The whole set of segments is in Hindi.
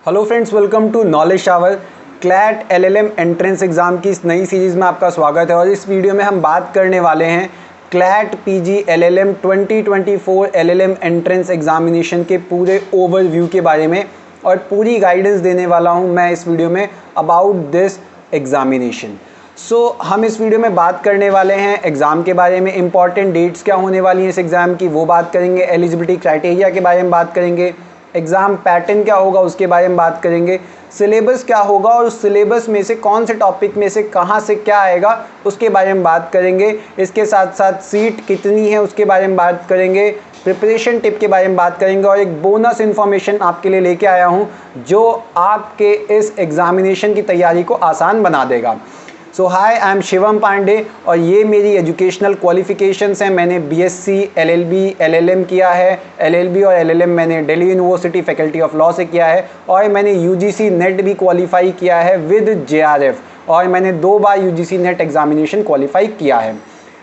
Hello friends, welcome to knowledge shower. CLAT LLM entrance exam की इस नई सीरीज़ में आपका स्वागत है और इस वीडियो में हम बात करने वाले हैं CLAT PG LLM 2024 LLM entrance examination के पूरे ओवरव्यू के बारे में और पूरी गाइडेंस देने वाला हूं मैं इस वीडियो में अबाउट दिस एग्जामिनेशन। हम इस वीडियो में बात करने वाले हैं एग्ज़ाम के बारे में, इंपॉर्टेंट डेट्स क्या होने वाली हैं इस एग्ज़ाम की वो बात करेंगे, एलिजिबिलिटी क्राइटेरिया के बारे में बात करेंगे, एग्ज़ाम पैटर्न क्या होगा उसके बारे में बात करेंगे, सिलेबस क्या होगा और उस सिलेबस में से कौन से टॉपिक में से कहाँ से क्या आएगा उसके बारे में बात करेंगे। इसके साथ साथ सीट कितनी है उसके बारे में बात करेंगे, प्रिपरेशन टिप के बारे में बात करेंगे और एक बोनस इन्फॉर्मेशन आपके लिए लेके आया हूँ जो आपके इस एग्ज़ामिनेशन की तैयारी को आसान बना देगा। हाय, आई एम शिवम पांडे और ये मेरी एजुकेशनल क्वालिफिकेशंस हैं। मैंने बीएससी एलएलबी एलएलएम किया है। एलएलबी और एलएलएम मैंने Delhi university faculty of law से किया है और मैंने यूजीसी नेट भी क्वालिफाई किया है विद जेआरएफ और मैंने 2 बार यूजीसी नेट एग्जामिनेशन क्वालिफाई किया है।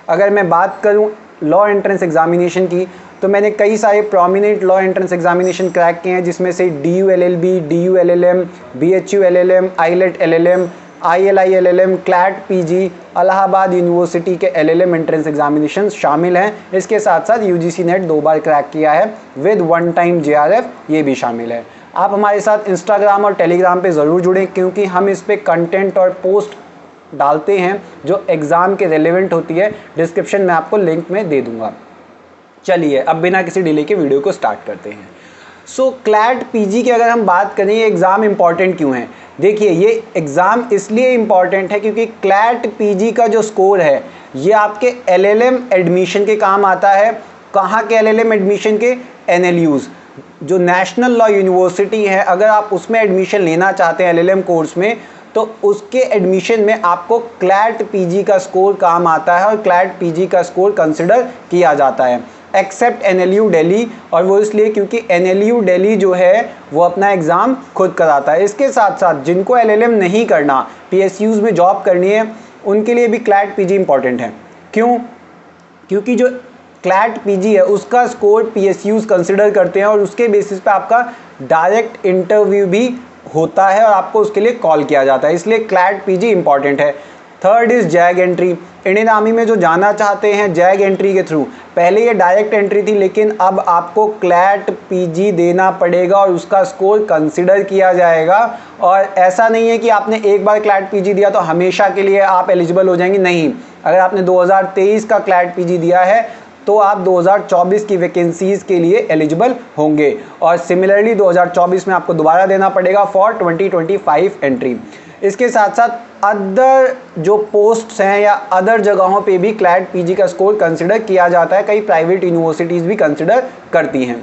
अगर मैं बात करूँ लॉ एंट्रेंस एग्जामिनेशन की तो मैंने कई सारे prominent law entrance examination crack किए हैं, जिसमें से DU LLB, DU LLM, BHU LLM, IELT LLM, ILI LLM, CLAT PG, Allahabad university के LLM एंट्रेंस एग्जामिनेशन शामिल हैं। इसके साथ साथ यूजीसी नेट 2 बार क्रैक किया है विद 1 टाइम जेआरएफ, ये भी शामिल है। आप हमारे साथ इंस्टाग्राम और टेलीग्राम पे ज़रूर जुड़ें क्योंकि हम इस पे कंटेंट और पोस्ट डालते हैं जो एग्ज़ाम के रेलेवेंट होती है। डिस्क्रिप्शन में आपको लिंक में दे दूँगा। चलिए अब बिना किसी डिले के वीडियो को स्टार्ट करते हैं। क्लैट पीजी की अगर हम बात करें, ये एग्ज़ाम इम्पॉर्टेंट क्यों है? देखिए, ये एग्ज़ाम इसलिए इम्पॉर्टेंट है क्योंकि क्लैट पीजी का जो स्कोर है ये आपके एलएलएम एडमिशन के काम आता है। कहाँ के एलएलएम एडमिशन के? एनएलयूज़, जो नेशनल लॉ यूनिवर्सिटी है। अगर आप उसमें एडमिशन लेना चाहते हैं एलएलएम कोर्स में तो उसके एडमिशन में आपको क्लैट पीजी का स्कोर काम आता है और क्लैट पीजी का स्कोर कंसिडर किया जाता है एक्सेप्ट एनएलयू दिल्ली, और वो इसलिए क्योंकि एनएलयू दिल्ली जो है वो अपना एग्ज़ाम खुद कराता है। इसके साथ साथ जिनको एलएलएम नहीं करना, पीएसयूज़ में जॉब करनी है, उनके लिए भी क्लैट पीजी इंपॉर्टेंट है। क्यों? क्योंकि जो क्लैट पीजी है उसका स्कोर पीएसयूज़ कंसिडर करते हैं और उसके बेसिस पे आपका डायरेक्ट इंटरव्यू भी होता है और आपको उसके लिए कॉल किया जाता है, इसलिए क्लैट पीजी इंपॉर्टेंट है। Third is zag entry. Indian army में जो जाना चाहते हैं जैग एंट्री के थ्रू, पहले ये डायरेक्ट एंट्री थी लेकिन अब आपको क्लैट पीजी देना पड़ेगा और उसका स्कोर कंसिडर किया जाएगा। और ऐसा नहीं है कि आपने एक बार क्लैट पीजी दिया तो हमेशा के लिए आप एलिजिबल हो जाएंगे, नहीं। अगर आपने 2023 का क्लैट पीजी दिया है तो आप 2024 की वैकेंसीज़ के लिए एलिजिबल होंगे और सिमिलरली 2024 में आपको दोबारा देना पड़ेगा फॉर 2025 एंट्री। इसके साथ साथ अदर जो पोस्ट्स हैं या अदर जगहों पे भी क्लैट पीजी का स्कोर कंसिडर किया जाता है। कई प्राइवेट यूनिवर्सिटीज़ भी कंसिडर करती हैं।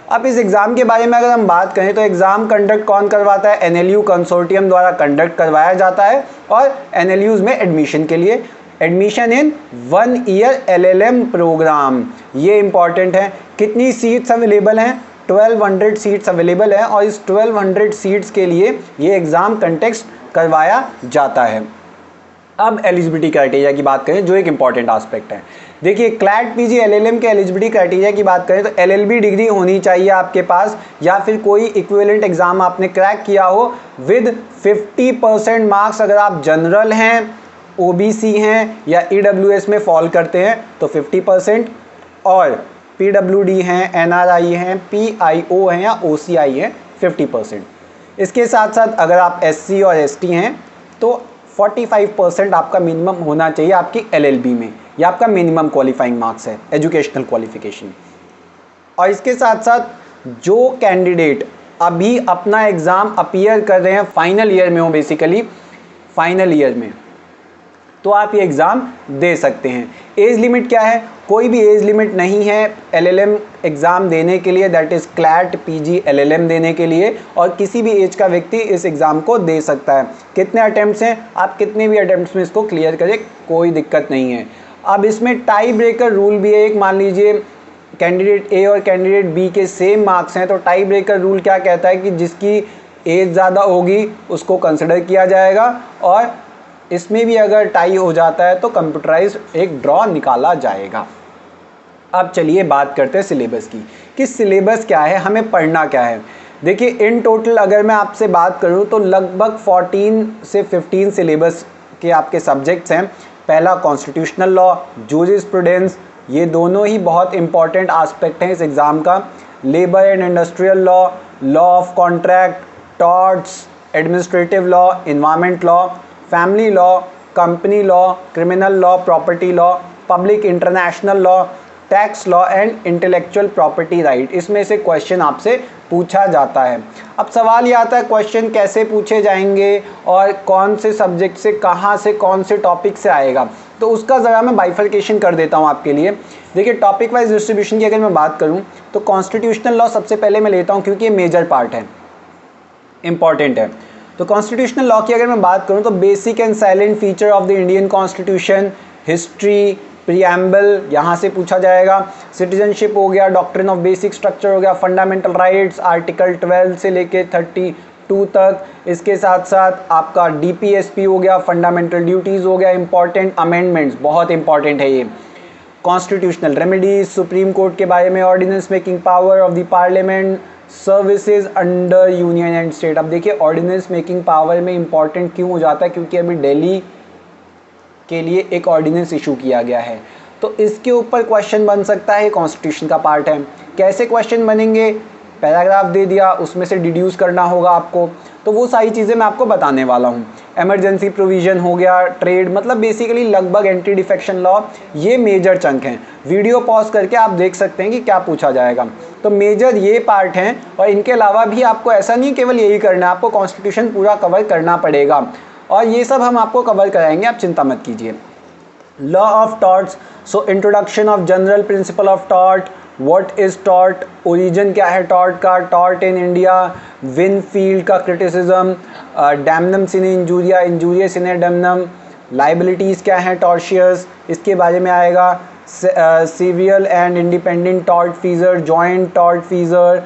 अब इस एग्ज़ाम के बारे में अगर हम बात करें तो एग्ज़ाम कंडक्ट कौन करवाता है? एनएलयू कंसोर्टियम द्वारा कंडक्ट करवाया जाता है और एनएलयूज़ में एडमिशन के लिए admission in 1 year LLM programme, ये इंपॉर्टेंट है। कितनी सीट्स अवेलेबल हैं? 1200 सीट्स अवेलेबल हैं और इस 1200 सीट्स के लिए ये एग्ज़ाम कंटेक्स्ट करवाया जाता है। अब एलिजिबिलिटी क्राइटेरिया की बात करें जो एक इंपॉर्टेंट एस्पेक्ट है। देखिए, क्लैट पीजी एलएलएम के एलिजिबिलिटी क्राइटेरिया की बात करें तो एलएलबी डिग्री होनी चाहिए आपके पास या फिर कोई इक्विवेलेंट एग्जाम आपने क्रैक किया हो विद 50% मार्क्स। अगर आप जनरल हैं, ओबीसी हैं या ईडब्ल्यूएस में फॉल करते हैं तो 50%, और पीडब्ल्यूडी हैं, एनआरआई हैं, पीआईओ हैं या ओसीआई हैं 50%। इसके साथ साथ अगर आप एससी और एसटी हैं तो 45% आपका मिनिमम होना चाहिए आपकी एलएलबी में, या आपका मिनिमम क्वालिफाइंग मार्क्स है, एजुकेशनल क्वालिफिकेशन। और इसके साथ साथ जो कैंडिडेट अभी अपना एग्ज़ाम अपीयर कर रहे हैं फाइनल ईयर में हो, बेसिकली फाइनल ईयर में, तो आप ये एग्ज़ाम दे सकते हैं। एज लिमिट क्या है? कोई भी एज लिमिट नहीं है एलएलएम एग्ज़ाम देने के लिए, that is CLAT PG LLM देने के लिए, और किसी भी एज का व्यक्ति इस एग्ज़ाम को दे सकता है। कितने अटैम्प्ट्स हैं? आप कितने भी अटैम्प्ट्स में इसको क्लियर करें, कोई दिक्कत नहीं है। अब इसमें टाई ब्रेकर रूल भी है एक। मान लीजिए कैंडिडेट ए और कैंडिडेट बी के सेम मार्क्स हैं तो टाई ब्रेकर रूल क्या कहता है कि जिसकी एज ज़्यादा होगी उसको कंसिडर किया जाएगा, और इसमें भी अगर टाई हो जाता है तो कंप्यूटराइज एक ड्रॉ निकाला जाएगा। अब चलिए बात करते हैं सिलेबस की कि सिलेबस क्या है, हमें पढ़ना क्या है। देखिए इन टोटल अगर मैं आपसे बात करूं तो लगभग 14 से 15 सिलेबस के आपके सब्जेक्ट्स हैं। पहला कॉन्स्टिट्यूशनल लॉ, जूरिस्प्रूडेंस, ये दोनों ही बहुत इंपॉर्टेंट एस्पेक्ट हैं इस एग्ज़ाम का। Labour and industrial law, law of contract, torts, administrative law, environment law, family law, company law, criminal law, property law, public international law, tax law and intellectual property right. इसमें से क्वेश्चन आपसे पूछा जाता है। अब सवाल ये आता है क्वेश्चन कैसे पूछे जाएंगे और कौन से सब्जेक्ट से, कहाँ से, कौन से टॉपिक से आएगा, तो उसका ज़रा मैं बाइफर्केशन कर देता हूँ आपके लिए। देखिए टॉपिक वाइज डिस्ट्रीब्यूशन की अगर मैं बात करूँ तो कॉन्स्टिट्यूशनल लॉ सबसे पहले मैं लेता हूँ क्योंकि ये मेजर पार्ट है, इंपॉर्टेंट है। तो कॉन्स्टिट्यूशनल लॉ की अगर मैं बात करूँ तो basic and silent feature of the Indian constitution, history, preamble यहाँ से पूछा जाएगा। सिटीजनशिप हो गया, डॉक्ट्रिन ऑफ बेसिक स्ट्रक्चर हो गया, फंडामेंटल राइट्स आर्टिकल 12 से लेके 32 तक। इसके साथ साथ आपका डीपीएसपी हो गया, फंडामेंटल ड्यूटीज़ हो गया, इंपॉर्टेंट अमेंडमेंट्स, बहुत इंपॉर्टेंट है ये। कॉन्स्टिट्यूशनल रेमेडीज, सुप्रीम कोर्ट के बारे में, ordinance making power of the parliament, services under union and state. अब देखिए ऑर्डिनेंस मेकिंग पावर में इंपॉर्टेंट क्यों हो जाता है, क्योंकि अभी दिल्ली के लिए एक ऑर्डिनेंस इशू किया गया है, तो इसके ऊपर क्वेश्चन बन सकता है, कॉन्स्टिट्यूशन का पार्ट है। कैसे क्वेश्चन बनेंगे, पैराग्राफ दे दिया, उसमें से डिड्यूस करना होगा आपको, तो वो सारी चीज़ें मैं आपको बताने वाला हूँ। इमरजेंसी प्रोविज़न हो गया, ट्रेड, मतलब बेसिकली लगभग एंटी डिफेक्शन लॉ, ये मेजर चंक हैं। वीडियो पॉज करके आप देख सकते हैं कि क्या पूछा जाएगा। तो मेजर ये पार्ट हैं और इनके अलावा भी आपको ऐसा नहीं केवल यही करना है, आपको कॉन्स्टिट्यूशन पूरा कवर करना पड़ेगा और ये सब हम आपको कवर कराएंगे, आप चिंता मत कीजिए। Law of torts, so introduction of general principle of tort, what is tort, origin क्या है टॉर्ट का, टॉर्ट इन इंडिया, विनफील्ड का criticism, damnum sine injuria, injuria sine damnum, liabilities क्या है टॉर्शियस, इसके बारे में आएगा। Serial and independent tort feasor, joint tort feasor,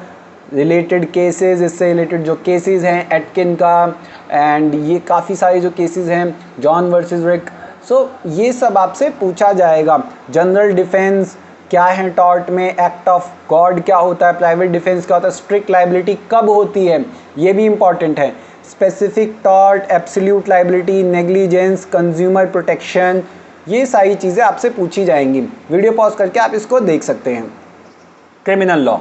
related cases, इससे रिलेटेड जो केसेस हैं एटकिन का, एंड ये काफ़ी सारे जो केसेस हैं, जॉन वर्सेस रिक, सो ये सब आपसे पूछा जाएगा। जनरल डिफेंस क्या है टॉर्ट में, एक्ट ऑफ गॉड क्या होता है, प्राइवेट डिफेंस क्या होता है, स्ट्रिक्ट लाइबिलिटी कब होती है, ये भी इंपॉर्टेंट है। Specific tort, absolute liability, negligence, consumer protection, ये सारी चीज़ें आपसे पूछी जाएंगी। वीडियो पॉज करके आप इसको देख सकते हैं। क्रिमिनल लॉ,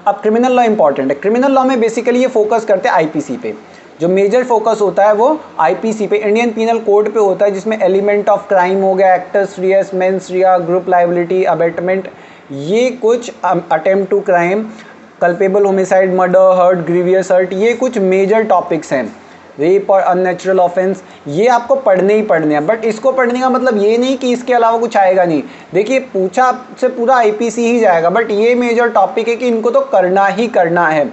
अब क्रिमिनल लॉ इंपॉर्टेंट है। क्रिमिनल लॉ में बेसिकली ये फोकस करते हैं आईपीसी पे, जो मेजर फोकस होता है वो आईपीसी पे, इंडियन पीनल कोड पे होता है, जिसमें एलिमेंट ऑफ क्राइम हो गया, actus reus, mens rea, group liability, abetment, ये कुछ attempt to crime, culpable homicide, murder, hurt, grievous hurt, ये कुछ मेजर टॉपिक्स हैं। रेप और अननेचुरल ऑफेंस, ये आपको पढ़ने ही पढ़ने हैं, बट इसको पढ़ने का मतलब ये नहीं कि इसके अलावा कुछ आएगा नहीं। देखिए पूछा आपसे पूरा आईपीसी ही जाएगा, बट ये मेजर टॉपिक है कि इनको तो करना ही करना है।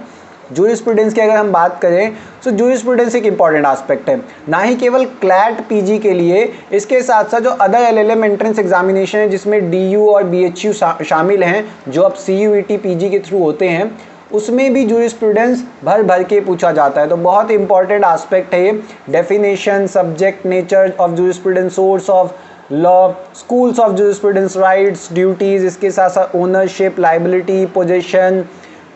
जूरिस्प्रूडेंस की अगर हम बात करें तो जूरिस्प्रूडेंस एक इंपॉर्टेंट एस्पेक्ट है, ना ही केवल क्लैट पीजी के लिए, इसके साथ साथ जो अदर एलएलएम एंट्रेंस एग्जामिनेशन है जिसमें डीयू और बीएचयू शामिल हैं, जो अब सीयूईटी पीजी के थ्रू होते हैं, उसमें भी जूरिस्प्रूडेंस भर भर के पूछा जाता है। तो बहुत इंपॉर्टेंट एस्पेक्ट है ये। Definition, subject, nature of jurisprudence, source of law, schools of jurisprudence, rights, duties, इसके साथ साथ ownership, liability, possession,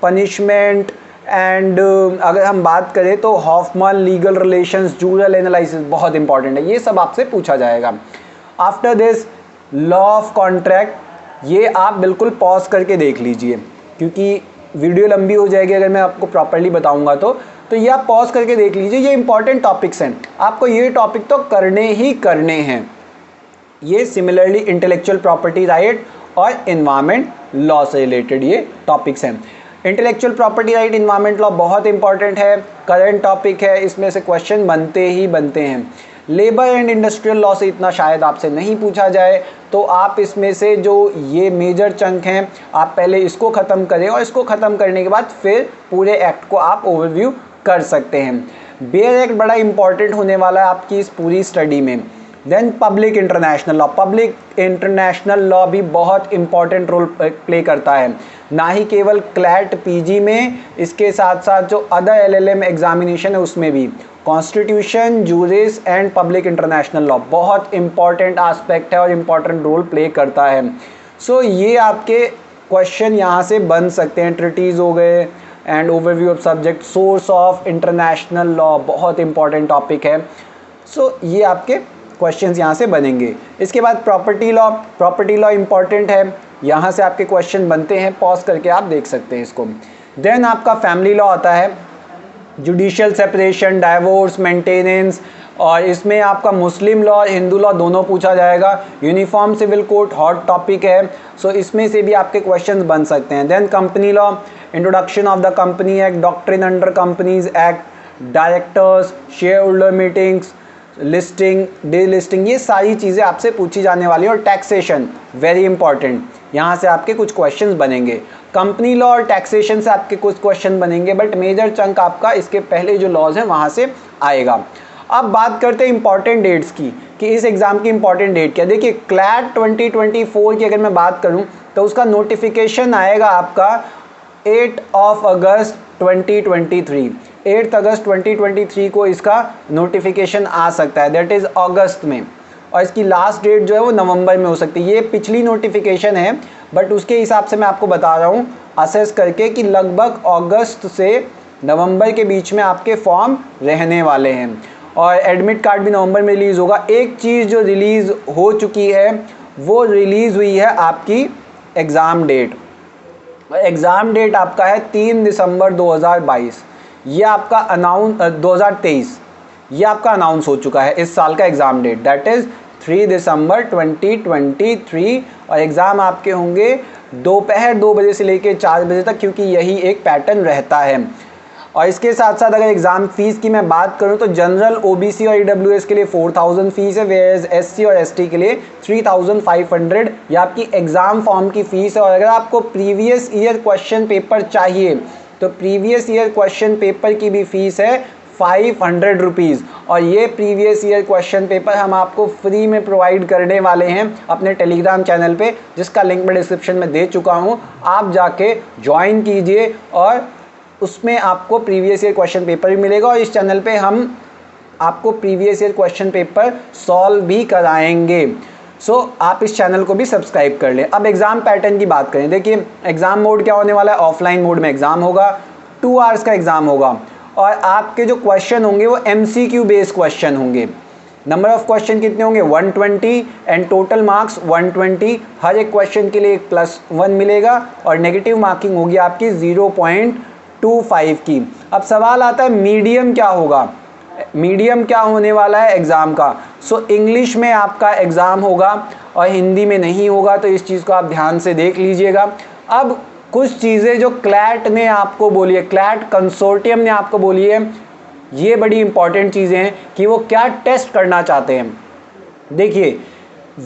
punishment, and अगर हम बात करें तो Hoffman legal relations, jural analysis, बहुत इंपॉर्टेंट है, ये सब आपसे पूछा जाएगा। After this law of contract, ये आप बिल्कुल पॉज करके देख लीजिए क्योंकि वीडियो लंबी हो जाएगी अगर मैं आपको प्रॉपर्ली बताऊंगा तो ये आप पॉज करके देख लीजिए। ये इंपॉर्टेंट टॉपिक्स हैं, आपको ये टॉपिक तो करने ही करने हैं। ये सिमिलरली इंटेलेक्चुअल प्रॉपर्टी राइट और एनवायरमेंट लॉ से रिलेटेड ये टॉपिक्स हैं। Intellectual property right, environment law बहुत इंपॉर्टेंट है, करंट टॉपिक है, इसमें से क्वेश्चन बनते ही बनते हैं। लेबर एंड इंडस्ट्रियल लॉ से इतना शायद आपसे नहीं पूछा जाए, तो आप इसमें से जो ये मेजर चंक हैं आप पहले इसको ख़त्म करें और इसको ख़त्म करने के बाद फिर पूरे एक्ट को आप ओवरव्यू कर सकते हैं। बेयर एक्ट बड़ा इंपॉर्टेंट होने वाला है आपकी इस पूरी स्टडी में। Then public international law, public international law भी बहुत इंपॉर्टेंट रोल प्ले करता है, ना ही केवल क्लैट पीजी में, इसके साथ साथ जो अदर एलएलएम एग्जामिनेशन है उसमें भी। Constitution, juris and public international law बहुत इंपॉर्टेंट एस्पेक्ट है और इम्पॉर्टेंट रोल प्ले करता है। सो ये आपके क्वेश्चन यहाँ से बन सकते हैं। ट्रिटीज़ हो गए, and overview of subject, source of international law, बहुत इंपॉर्टेंट टॉपिक है। सो ये आपके क्वेश्चंस यहाँ से बनेंगे। इसके बाद प्रॉपर्टी लॉ इंपॉर्टेंट है, यहाँ से आपके क्वेश्चन बनते हैं, पॉज करके आप देख सकते हैं इसको। देन आपका फैमिली लॉ आता है, जुडिशियल सेपरेशन, डाइवोर्स, मेंटेनेंस, और इसमें आपका मुस्लिम लॉ, हिंदू लॉ दोनों पूछा जाएगा। Uniform civil code hot topic है, सो इसमें से भी आपके क्वेश्चंस बन सकते हैं। Then company law, introduction of the company act, doctrine under companies act, directors, shareholder meetings, listing, delisting, ये सारी चीज़ें आपसे पूछी जाने वाली है। और टैक्सेशन वेरी इंपॉर्टेंट, यहाँ से आपके कुछ क्वेश्चंस बनेंगे। कंपनी लॉ और टैक्सेशन से आपके कुछ क्वेश्चन बनेंगे, बट मेजर चंक आपका इसके पहले जो लॉज हैं वहाँ से आएगा। अब बात करते हैं इंपॉर्टेंट डेट्स की, कि इस एग्ज़ाम की इंपॉर्टेंट डेट क्या। देखिए क्लैट 2024 की अगर मैं बात करूं तो उसका नोटिफिकेशन आएगा आपका 8 अगस्त 2023। 8 अगस्त 2023 को इसका नोटिफिकेशन आ सकता है, दैट इज़ अगस्त में, और इसकी लास्ट डेट जो है वो नवंबर में हो सकती है। ये पिछली नोटिफिकेशन है, बट उसके हिसाब से मैं आपको बता रहा हूँ असेस करके कि लगभग अगस्त से नवंबर के बीच में आपके फॉर्म रहने वाले हैं, और एडमिट कार्ड भी नवंबर में रिलीज़ होगा। एक चीज़ जो रिलीज़ हो चुकी है वो रिलीज़ हुई है आपकी एग्ज़ाम डेट। एग्ज़ाम डेट आपका है 3 दिसंबर 2022, ये आपका 2023, ये आपका अनाउंस हो चुका है इस साल का एग्ज़ाम डेट, दैट इज़ 3 दिसंबर 2023। और एग्ज़ाम आपके होंगे दोपहर 2 बजे से लेकर 4 बजे तक, क्योंकि यही एक पैटर्न रहता है। और इसके साथ साथ अगर एग्ज़ाम फीस की मैं बात करूं तो जनरल, ओबीसी और ईडब्ल्यूएस के लिए 4000 फीस है, वेयर्स एससी और एसटी के लिए 3500 ये आपकी एग्ज़ाम फॉर्म की फ़ीस है। और अगर आपको प्रीवियस ईयर क्वेश्चन पेपर चाहिए तो प्रीवियस ईयर क्वेश्चन पेपर की भी फ़ीस है 500 रुपीज़, और ये प्रीवियस ईयर क्वेश्चन पेपर हम आपको फ्री में प्रोवाइड करने वाले हैं अपने टेलीग्राम चैनल पे, जिसका लिंक मैं डिस्क्रिप्शन में दे चुका हूँ। आप जाके ज्वाइन कीजिए और उसमें आपको प्रीवियस ईयर क्वेश्चन पेपर भी मिलेगा, और इस चैनल पे हम आपको previous year question paper solve भी कराएंगे। सो आप इस चैनल को भी सब्सक्राइब कर लें। अब एग्ज़ाम पैटर्न की बात करें, देखिए एग्ज़ाम मोड क्या होने वाला है, ऑफलाइन मोड में एग्ज़ाम होगा, 2 आवर्स का एग्ज़ाम होगा, और आपके जो क्वेश्चन होंगे वो MCQ बेस्ड क्वेश्चन होंगे। नंबर ऑफ क्वेश्चन कितने होंगे, 120, एंड टोटल मार्क्स 120। हर एक क्वेश्चन के लिए 1+1 मिलेगा, और नेगेटिव मार्किंग होगी आपकी 0.25 की। अब सवाल आता है मीडियम क्या होगा, मीडियम क्या होने वाला है एग्ज़ाम का। सो इंग्लिश में आपका एग्ज़ाम होगा और हिंदी में नहीं होगा, तो इस चीज़ को आप ध्यान से देख लीजिएगा। अब कुछ चीज़ें जो क्लैट ने आपको बोली है, क्लैट कंसोर्टियम ने आपको बोली है, ये बड़ी इंपॉर्टेंट चीज़ें हैं कि वो क्या टेस्ट करना चाहते हैं। देखिए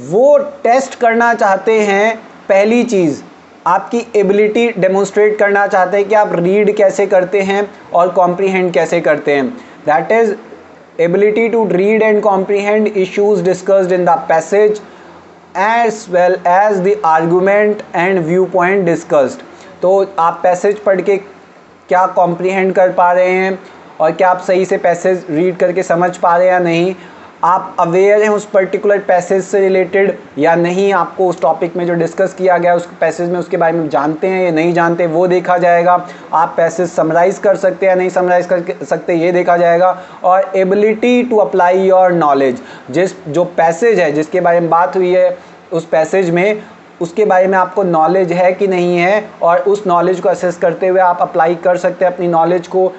वो टेस्ट करना चाहते हैं, पहली चीज़ आपकी एबिलिटी डेमोन्स्ट्रेट करना चाहते हैं कि आप रीड कैसे करते हैं और कॉम्प्रीहेंड कैसे करते हैं, that is ability to read and comprehend issues discussed in the passage as well as the argument and viewpoint discussed. तो आप पैसेज पढ़ के क्या कॉम्प्रीहेंड कर पा रहे हैं और क्या आप सही से पैसेज रीड करके समझ पा रहे हैं या नहीं, आप अवेयर हैं उस पर्टिकुलर पैसेज से रिलेटेड या नहीं, आपको उस टॉपिक में जो डिस्कस किया गया उस पैसेज में उसके बारे में जानते हैं या नहीं जानते, वो देखा जाएगा। आप पैसेज समराइज़ कर सकते हैं या नहीं समराइज़ कर सकते, ये देखा जाएगा। और ability to apply your knowledge, जो पैसेज है जिसके बारे में बात हुई है उस पैसेज में, उसके बारे में आपको नॉलेज है कि नहीं है, और उस नॉलेज को असेस करते हुए आप अप्लाई कर सकते हैं अपनी नॉलेज को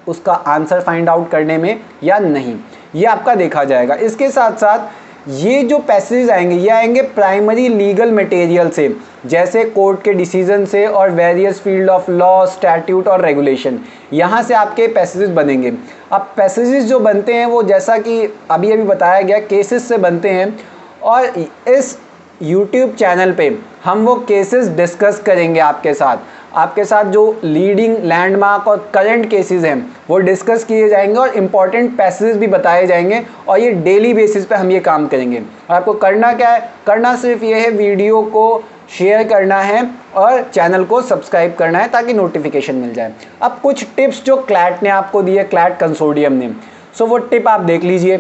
उसका आंसर फाइंड आउट करने में या नहीं, ये आपका देखा जाएगा। इसके साथ साथ ये जो पैसेज आएंगे ये आएंगे प्राइमरी लीगल मटेरियल से, जैसे कोर्ट के डिसीजन से और various field of law, statute और रेगुलेशन, यहाँ से आपके पैसेजेस बनेंगे। अब पैसेजेस जो बनते हैं वो जैसा कि अभी बताया गया केसेस से बनते हैं, और इस YouTube चैनल पे हम वो केसेस डिस्कस करेंगे आपके साथ जो लीडिंग लैंडमार्क और करंट केसेस हैं वो डिस्कस किए जाएंगे, और इम्पॉर्टेंट पैसेज भी बताए जाएंगे, और ये डेली बेसिस पे हम ये काम करेंगे। और आपको करना क्या है, करना सिर्फ ये है वीडियो को शेयर करना है और चैनल को सब्सक्राइब करना है ताकि नोटिफिकेशन मिल जाए। अब कुछ टिप्स जो क्लैट ने आपको दी है, क्लैट कंसोर्टियम ने, सो वो टिप आप देख लीजिए।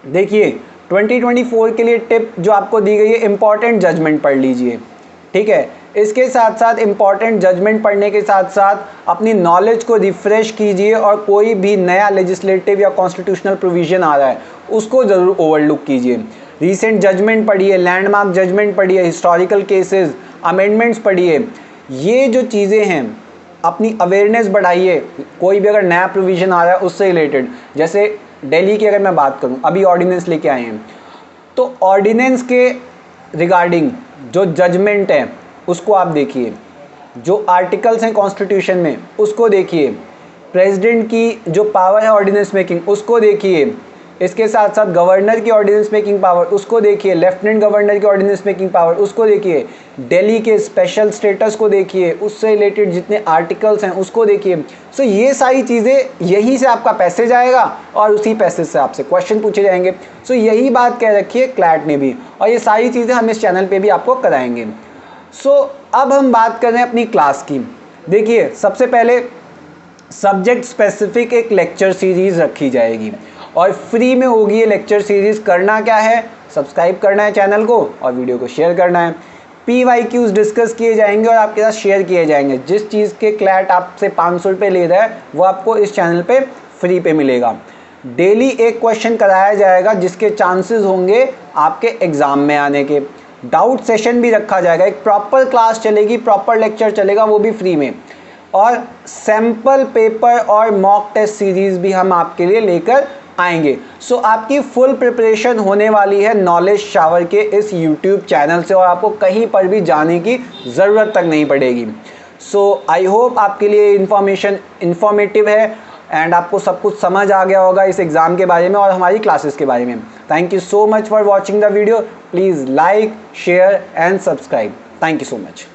देखिए 2024 के लिए टिप जो आपको दी गई है, इंपॉर्टेंट जजमेंट पढ़ लीजिए, ठीक है। इसके साथ साथ इम्पॉर्टेंट जजमेंट पढ़ने के साथ साथ अपनी नॉलेज को रिफ्रेश कीजिए और कोई भी नया लेजिस्लेटिव या कॉन्स्टिट्यूशनल प्रोविज़न आ रहा है उसको ज़रूर ओवरलुक कीजिए। रीसेंट जजमेंट पढ़िए, लैंडमार्क जजमेंट पढ़िए, हिस्टोरिकल केसेस, अमेंडमेंट्स पढ़िए। ये जो चीज़ें हैं अपनी अवेयरनेस बढ़ाइए। कोई भी अगर नया प्रोविज़न आ रहा है उससे रिलेटेड, जैसे दिल्ली की अगर मैं बात करूं, अभी ऑर्डिनेंस लेके आए हैं, तो ऑर्डिनेंस के रिगार्डिंग जो जजमेंट है उसको आप देखिए, जो आर्टिकल्स हैं कॉन्स्टिट्यूशन में उसको देखिए, प्रेसिडेंट की जो पावर है ऑर्डिनेंस मेकिंग उसको देखिए, इसके साथ साथ गवर्नर की ऑर्डिनेंस मेकिंग पावर उसको देखिए, लेफ्टिनेंट गवर्नर की ऑर्डिनेंस मेकिंग पावर उसको देखिए, दिल्ली के स्पेशल स्टेटस को देखिए, उससे रिलेटेड जितने आर्टिकल्स हैं उसको देखिए। सो ये सारी चीज़ें, यहीं से आपका पैसेज आएगा और उसी पैसेज से आपसे क्वेश्चन पूछे जाएंगे। सो यही बात कह रखी है क्लैट ने भी, और ये सारी चीज़ें हम इस चैनल पर भी आपको कराएंगे। सो अब हम बात कर रहे हैं अपनी क्लास की। देखिए, सबसे पहले सब्जेक्ट स्पेसिफिक एक लेक्चर सीरीज़ रखी जाएगी और फ्री में होगी ये लेक्चर सीरीज़। करना क्या है, सब्सक्राइब करना है चैनल को और वीडियो को शेयर करना है। PYQs डिस्कस किए जाएंगे और आपके साथ शेयर किए जाएंगे। जिस चीज़ के क्लैट आपसे 500 रुपये ले रहा है वो आपको इस चैनल पे फ्री पे मिलेगा। डेली एक क्वेश्चन कराया जाएगा जिसके चांसेस होंगे आपके एग्ज़ाम में आने के। डाउट सेशन भी रखा जाएगा, एक प्रॉपर क्लास चलेगी, प्रॉपर लेक्चर चलेगा, वो भी फ्री में। और सैम्पल पेपर और मॉक टेस्ट सीरीज़ भी हम आपके लिए लेकर आएंगे। सो आपकी फुल प्रिपरेशन होने वाली है नॉलेज शावर के इस यूट्यूब चैनल से और आपको कहीं पर भी जाने की ज़रूरत तक नहीं पड़ेगी। सो आई होप आपके लिए इन्फॉर्मेशन इन्फॉर्मेटिव है एंड आपको सब कुछ समझ आ गया होगा इस एग्ज़ाम के बारे में और हमारी क्लासेस के बारे में। Thank you so much for watching the video. Please like, share and subscribe. Thank you so much.